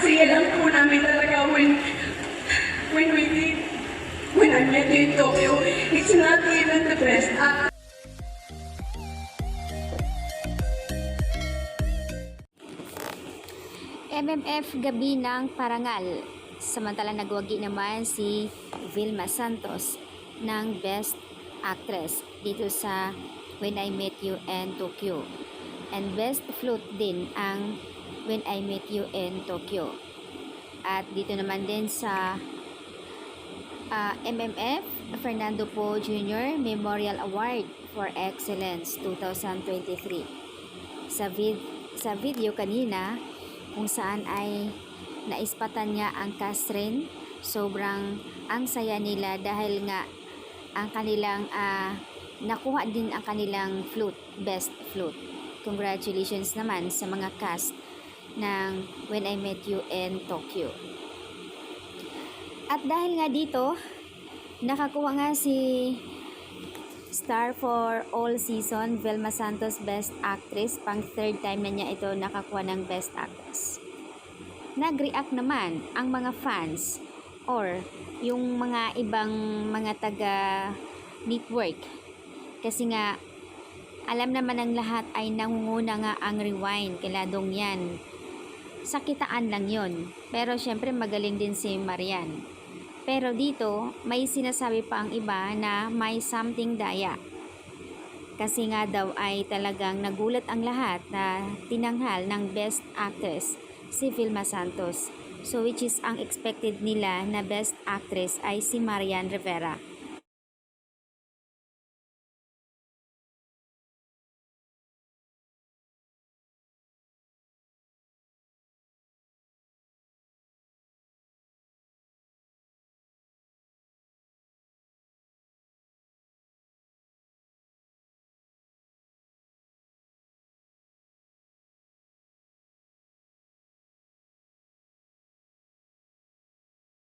masaya lang po namin talaga when I met you in Tokyo. It's not even the best act. MMF Gabi ng Parangal. Samantala nagwagi naman si Vilma Santos ng Best Actress dito sa When I Met You in Tokyo. And Best Flute din ang When I Met You in Tokyo. At dito naman din sa MMF Fernando Poe Jr. Memorial Award for Excellence 2023. Sa video kanina kung saan ay naispatan niya ang cast rin, sobrang ang saya nila dahil nga ang kanilang nakuha din ang kanilang flute, best flute. Congratulations naman sa mga cast ng When I Met You in Tokyo. At dahil nga dito, nakakuha nga si Star for All Season, Vilma Santos Best Actress. Pang third time na niya ito nakakuha ng Best Actress. Nag-react naman ang mga fans or yung mga ibang mga taga-network. Kasi nga, alam naman ng lahat ay nangunguna nga ang rewind. Kiladong yan. Sakitaan lang yon. Pero syempre magaling din si Marian. Pero dito, may sinasabi pa ang iba na may something daya. Kasi nga daw ay talagang nagulat ang lahat na tinanghal ng Best Actress si Vilma Santos. So which is ang expected nila na Best Actress ay si Marian Rivera.